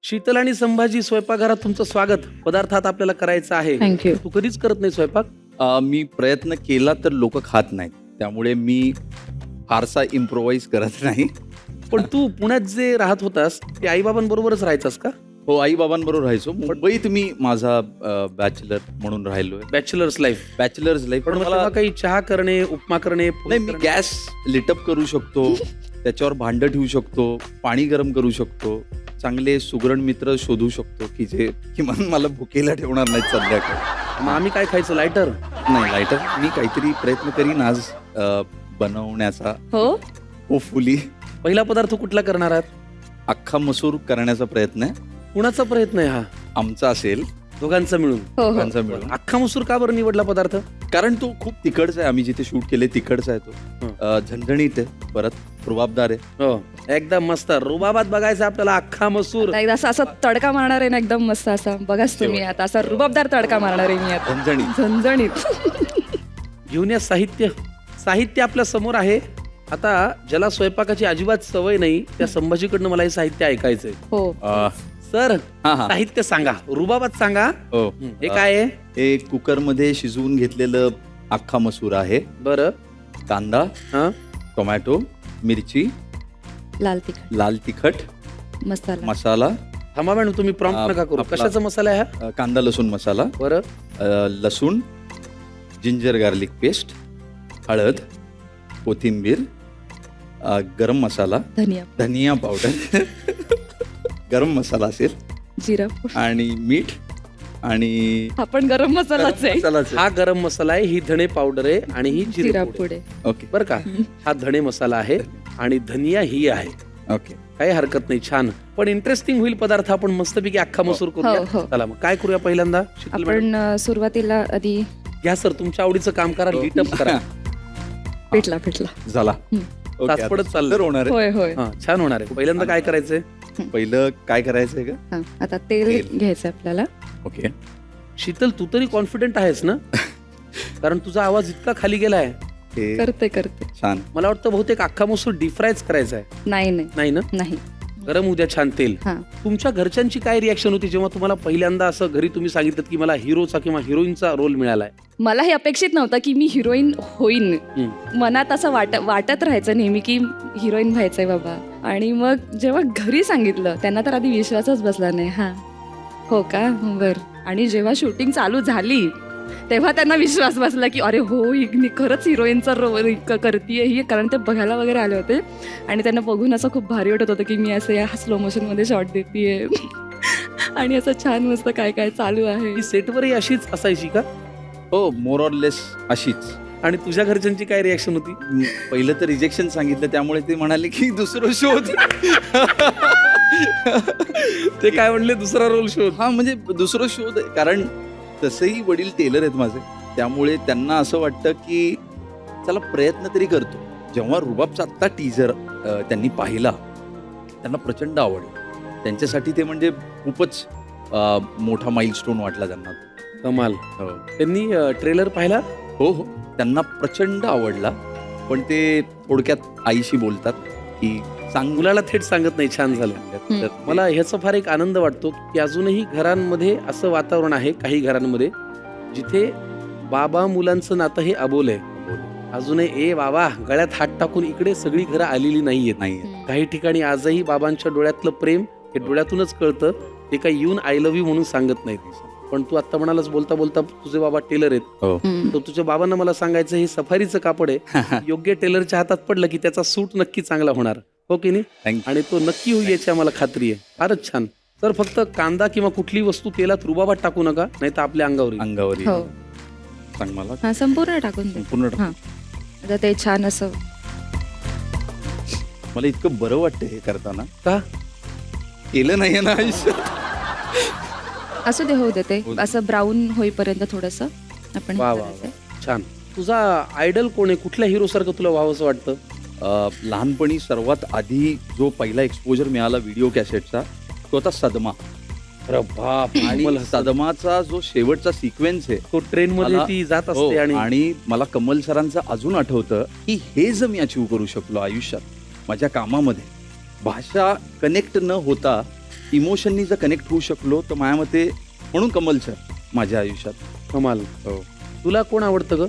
शीतल आणि संभाजी स्वयंपाकघरात तुमचं स्वागत. पदार्थात आपल्याला करायचं आहे. थँक्यू. तू कधीच करत नाही स्वयंपाक? मी प्रयत्न केला तर लोक खात नाहीत, त्यामुळे मी फारसा इम्प्रोवाइज करत नाही. पण तू पुण्यात जे राहत होतास ते आईबाबांबरोबरच राहायचास का? हो, आई बाबांबरोबर राहायचो. मुंबईत मी माझा बॅचलर म्हणून राहिलोय. Bachelor's life. Bachelor's life. पण मला काही चहा करणे, उपमा करणे, पोहे नाही, मी करणे- गॅस लिटअप करू शकतो, त्याच्यावर भांडं ठेवू शकतो, पाणी गरम करू शकतो, चांगले सुगरण मित्र शोधू शकतो की जे किमान मला भुकेला ठेवणार नाहीत संध्याकाळी. मग आम्ही काय खायचं? लायटर? नाही, लायटर मी काहीतरी प्रयत्न करीन आज बनवण्याचा. हो, होपफुली पहिला पदार्थ कुठला करणार आहात? अख्खा मसूर करण्याचा प्रयत्न आहे. कुणाचा प्रयत्न आहे हा? आमचा असेल, दोघांचा मिळून. हो हो. दोघांचा मिळून. अख्खा मसूर का बरं निवडला पदार्थ? कारण तो खूप तिखटचा आहे. आम्ही जिथे शूट केले तिखटचा आहे तो. झणझणीत आहे, परत रुबाबदार आहे. हो, एकदम मस्त. रुबाबात बघायचं आपल्याला अख्खा मसूर. आता एकदा असा तडका मारणार आहे ना, एकदम मस्त असा. बघाच तुम्ही आता असा रुबाबदार तडका मारणार आहे मी आता. झणझणीत. झणझणीत. घेऊन या साहित्य. साहित्य आपल्या समोर आहे. आता ज्याला स्वयंपाकाची अजिबात सवय नाही त्या संभाजीकडनं मला हे साहित्य ऐकायचंय. हो, सर, हा हा. साहित्य सांगा, रुबाबात सांगा. हो, हे काय आहे? हे कुकरमध्ये शिजवून घेतलेलं अख्खा मसूर आहे. बरं. कांदा, हा, टोमॅटो, मिरची, लाल तिखट लाल तिखट, मसाला. मसाला, थांबा मॅडम, तुम्ही प्रॉम्प्ट नका करू. आपला- कशाचा मसाला आहे हा? कांदा लसूण मसाला, बरं. लसूण, जिंजर गार्लिक पेस्ट, हळद, कोथिंबीर, गरम मसाला, धनिया, धनिया पावडर, गरम मसाला असेल, जिरा. आणि मीठ, आणि हा पण गरम मसालाच आहे. मसालाच हा गरम मसाला आहे, ही धणे पावडर आहे आणि ही जिरा जिरा पुड. पुढे. ओके बरं का? हा धणे मसाला आहे आणि धनिया ही आहे. ओके. काही हरकत नाही, छान. पण इंटरेस्टिंग होईल पदार्थ. आपण मस्तपैकी अख्खा मसूर करूया. हो, हो. चला मग काय करूया पहिल्यांदा? शीतल मॅडम, आपण सुरुवातीला आधी घ्या सर, तुमच्या आवडीचं काम करा. हो. लिटअप करा. पिठला. झाला. हम्म. ओके, तासपडत आता चाललंय. तर होणार आहे. होय होय. हा, छान होणार आहे. पहिल्यांदा काय करायचंय? पहिलं काय करायचंय का? हा, आता तेल तेल. घ्यायचं आपल्याला. ओके. शीतल, तू तरी कॉन्फिडेंट आहेस ना? कारण तुझा आवाज इतका खाली गेलाय. हे करते छान. मला वाटतं बहुतेक अख्खा मसूर डीप फ्रायच करायचा आहे. नाही नाही नाही ना? नाही. गरम उद्या छान तेल. हा, तुमच्या घरच्यांची काय रिॲक्शन होती जेव्हा तुम्हाला पहिल्यांदा असं घरी तुम्ही सांगितलं की मला हिरोचा किंवा हिरोईनचा रोल मिळालाय? मला हे अपेक्षित नव्हतं की मी हिरोईन होईन. मनात असं वाटत राहायचं नेहमी की हिरोईन व्हायचंय बाबा. आणि मग जेव्हा घरी सांगितलं त्यांना तर आधी विश्वासच बसला नाही. हा, हो का, बर. आणि जेव्हा शूटिंग चालू झाली तेव्हा त्यांना विश्वास बसला की अरे हो, ही खरंच हिरोईनचा रोल करतीये ही. कारण ते बघायला वगैरे आले होते आणि त्यांना बघून असं खूप भारी वाटत होतं की मी असं या स्लो मोशनमध्ये शॉट देतीये आणि असं छान मस्त काय काय चालू आहे. ही सेटवरही अशीच असायची का? हो, मोर ऑर लेस अशीच. आणि तुझ्या घरच्यांची काय रिॲक्शन होती? पहिलं तर रिजेक्शन सांगितलं, त्यामुळे ते म्हणाले की दुसरं शोध. ते काय म्हणले? दुसरा रोल शोध. हा, म्हणजे दुसरं शोध आहे. कारण तसंही वडील टेलर आहेत माझे, त्यामुळे त्यांना असं वाटतं की चला प्रयत्न तरी करतो. जेव्हा रुबाबचा आत्ता टीजर त्यांनी पाहिला, त्यांना प्रचंड आवडला. त्यांच्यासाठी ते म्हणजे खूपच मोठा माइलस्टोन वाटला त्यांना. कमाल. हो त्यांनी ट्रेलर पाहिला? हो हो, त्यांना प्रचंड आवडला. पण ते थोडक्यात आईशी बोलतात की सांग मुलाला थेट सांगत नाही. छान झालं. हम्म. मला ह्याचा फार एक आनंद वाटतो की अजूनही घरांमध्ये असं वातावरण आहे, काही घरांमध्ये जिथे बाबा मुलांचं नातं हे अबोल आहे. अजूनही बाबा गळ्यात हात टाकून इकडे सगळी घरं आलेली नाहीयेत. नाही. काही ठिकाणी आजही बाबांच्या डोळ्यातलं प्रेम हे डोळ्यातूनच कळतं. ते काही येऊन आय लव्ह यू म्हणून सांगत नाहीत. पण तू आता म्हणालास बोलता बोलता तुझे बाबा टेलर आहेत, हो हम्म. तर तुझ्या बाबांना मला सांगायचं हे सफारीचं कापड आहे. योग्य टेलरच्या हातात पडलं की त्याचा सूट नक्की चांगला होणार. हो की नाही? थँक्यू. आणि तो नक्की होईल याची आम्हाला खात्री आहे. फारच छान. तर फक्त कांदा किंवा कुठली वस्तू तेलात रुबाबात टाकू नका, नाही तर आपल्या अंगावर येईल. अंगावर हो. येईल. सांग मला. हा, संपूर्ण टाकून दे. पूर्ण टाक. हा, आता ते छान असं. मला इतकं बरं वाटतं हे करताना. का? केलं नाहीये ना आयुष्यात. असू दे, होऊ दे ते होऊ दे. असं ब्राऊन होईपर्यंत थोडंसं आपण हे वा वा करायचंय. वा. छान. तुझा आयडल कोण आहे? कुठल्या हिरो सारखं तुला व्हावंसं वाटतं? लहानपणी सर्वात आधी जो पहिला एक्सपोजर मिळाला व्हिडिओ कॅसेटचा, तो होता सदमा. अरे बाप. आणि मला सदमाचा जो शेवटचा सिक्वेन्स आहे, तो ट्रेन मध्ये मला- ती जात हो, असते आणि आणि मला कमल सरांचं अजून आठवतं की हे जर मी अचीव करू शकलो आयुष्यात माझ्या कामामध्ये, भाषा कनेक्ट न होता इमोशननी जर कनेक्ट होऊ शकलो तर माझ्या मते म्हणून कमल सर माझ्या आयुष्यात. कमाल. हो. तुला कोण आवडतं ग?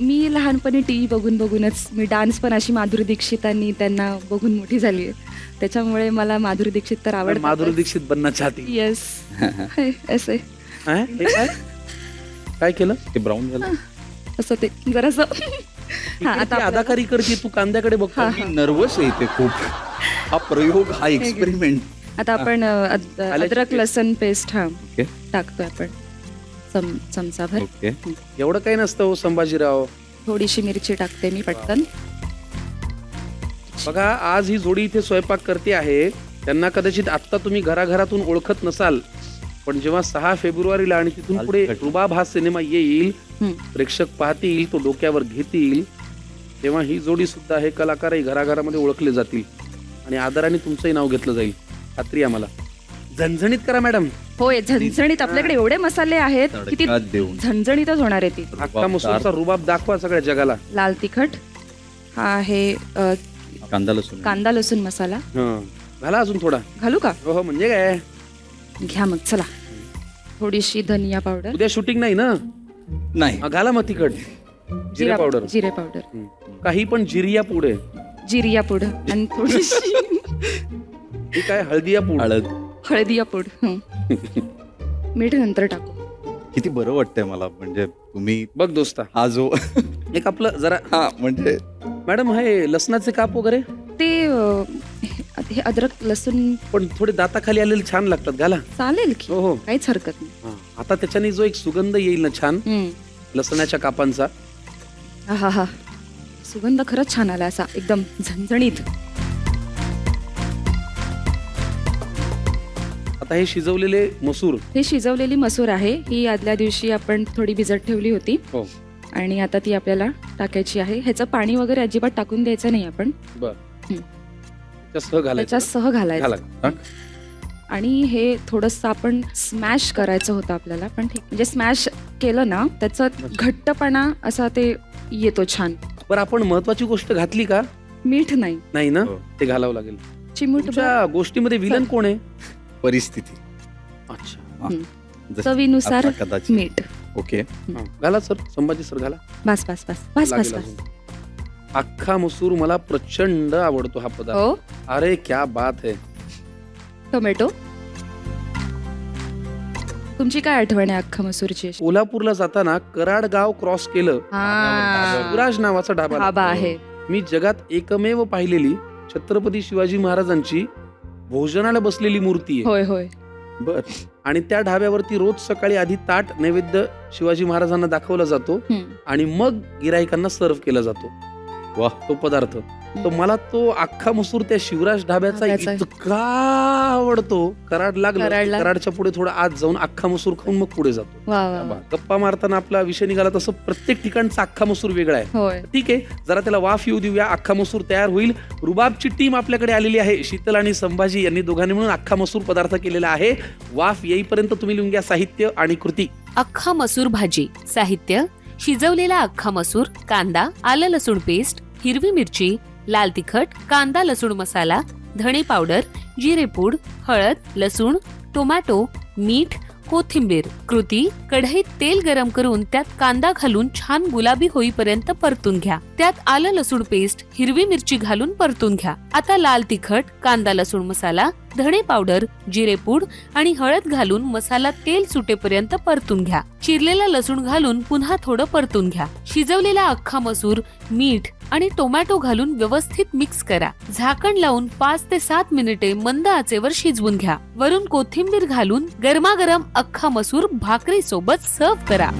मी लहानपणी टी व्ही बघूनच मी डान्स पण अशी माधुरी दीक्षितांनी त्यांना बघून मोठी झाली आहे, त्याच्यामुळे मला माधुरी दीक्षित तर आवडतं. माधुरी दीक्षित बनना चाहती. येस असे आहे? हे काय काय केलं? ते ब्राऊन झालं. असं ते जरासं हा आता ती अदाकारी करते, तू कांद्याकडे बघतो. हा. मी नर्वस आहे इथे खूप. हा प्रयोग, हा एक्सपेरिमेंट. आता आपण अद्रक लसण पेस्ट ओके टाकतोय आपण चमचाभर. ओके. एवढं काही नसतं हो संभाजीराव. थोडीशी मिरची टाकते मी पटकन. बघा, आज ही जोडी इथे स्वयंपाक करते आहे. त्यांना कदाचित आत्ता तुम्ही घराघरातून ओळखत नसाल, पण जेव्हा 6 फेब्रुवारीला आणि तिथून पुढे रुबाब हा सिनेमा येईल, प्रेक्षक पाहतील, तो डोक्यावर घेतील, तेव्हा ही जोडी सुद्धा, हे कलाकारही घराघरामध्ये ओळखले जातील आणि आदराने तुमचंही नाव घेतलं जाईल. खात्री आम्हाला. झणझणीत करा मॅडम. होय, झणझणीत. आपल्याकडे एवढे मसाले आहेत की ती तडका देऊन झणझणीतच होणार आहे ती. अख्खा मसूरचा रुबाब दाखवा सगळ्या जगाला. लाल तिखट, हा आहे कांदा लसूण मसाला. हं. घाला अजून थोडा. घालू का? हो, म्हणजे काय, घ्या मग, चला. थोडीशी धनिया पावडर, उद्या शूटिंग नाही ना? नाही. घाला मग तिखट. जिरे पावडर. जिरे पावडर, काही पण जिरिया पुढे. जिरिया पूड आणि थोडीशी ही काय, हळदिया पूड. हळद. हळदिया पूड. मीठ नंतर टाकू. किती बरं वाटतंय मला, म्हणजे तुम्ही बघ दोस्ता, हा जो एक आपलं जरा, हा म्हणजे मॅडम हे लसणाचे काप वगैरे, ते हे अद्रक लसूण पण थोडे दाताखाली आलेले छान लागतात. घाला. चालेल की, हो हो. काहीच हरकत नाही. हा. आता त्याच्याने जो एक सुगंध येईल ना छान लसणाच्या कापांचा, हा हा, सुगंध खरंच छान आला, असा एकदम झणझणीत. आता हे शिजवलेले मसूर, हे शिजवलेली मसूर आहे, ही आदल्या दिवशी आपण थोडी भिजत ठेवली होती हो, आणि आता ती आपल्याला टाकायची आहे. ह्याचं पाणी वगैरे अजिबात टाकून द्यायचं नाही आपण, बर, त्याच्यासह घालायचं. त्याच्यासह घालायचं. घाला. आणि हे थोडंसं आपण स्मॅश करायचं होतं आपल्याला, पण ठीक, म्हणजे स्मॅश केलं ना त्याचा घट्टपणा असा ते येतो छान. बरं, आपण महत्वाची गोष्ट घातली का? मीठ नाही. नाही ना? हो. ते घालावं लागेल. चिमूट तुमच्या गोष्टीमध्ये विलन कोण आहे? परिस्थिती. अच्छा, जसं चवीनुसार आता कदाचित. मीठ. ओके. हा. घाला सर, संभाजी सर घाला. बस बस बस बस बस लागेल बस. अजून. अख्खा मसूर मला प्रचंड आवडतो हा पदार्थ. हो, अरे क्या बात है. टोमॅटो. तुमची काय आठवण आहे अख्खा मसूरची? कोल्हापूरला जाताना कराड गाव क्रॉस केलं, हा, शिवराज नावाचा ढाबा ढाबा आहे. मी जगात एकमेव पाहिलेली छत्रपती शिवाजी महाराजांची भोजनाला बसलेली मूर्ती आहे. होय होय. बर. आणि त्या ढाब्यावरती रोज सकाळी आधी ताट नैवेद्य शिवाजी महाराजांना दाखवला जातो आणि मग गिराईकांना सर्व केला जातो वाह. तो पदार्थ. तर मला तो अख्खा मसूर त्या शिवराज ढाब्याचा ढाब्याचा. इतका आवडतो. कराड लागलं, कराडला. कराडच्या पुढे थोडं आत जाऊन अख्खा मसूर खाऊन मग पुढे जातो. वा वा वा. गप्पा मारताना आपला विषय निघाला तसं प्रत्येक ठिकाणचा अख्खा मसूर वेगळा आहे. होय. ठीक आहे, जरा त्याला वाफ येऊ देऊया. अख्खा मसूर तयार होईल. रुबाबची टीम आपल्याकडे आलेली आहे. शीतल आणि संभाजी यांनी दोघांनी म्हणून अख्खा मसूर पदार्थ केलेला आहे. वाफ येईपर्यंत तुम्ही लिहून घ्या साहित्य आणि कृती. अख्खा मसूर भाजी. साहित्य: शिजवलेला अख्खा मसूर, कांदा, आलं लसूण पेस्ट, हिरवी मिरची, लाल तिखट, कांदा लसूण मसाला, धणे पावडर, जिरेपूड, हळद, लसूण, टोमॅटो, मीठ, कोथिंबीर. कृती: कढईत तेल गरम करून त्यात कांदा घालून छान गुलाबी होईपर्यंत परतून घ्या. त्यात आलं लसूण पेस्ट, हिरवी मिरची घालून परतून घ्या. आता लाल तिखट, कांदा लसूण मसाला, धणे पावडर, जिरेपूड आणि हळद घालून मसाला तेल सुटेपर्यंत परतून घ्या. चिरलेला लसूण घालून पुन्हा थोडं परतून घ्या. शिजवलेला अख्खा मसूर, मीठ आणि टोमॅटो घालून व्यवस्थित मिक्स करा. झाकण लावून 5 ते 7 मिनिटे मंद आचेवर शिजवून घ्या. वरून कोथिंबीर घालून गरमागरम अख्खा मसूर भाकरी सोबत सर्व्ह करा.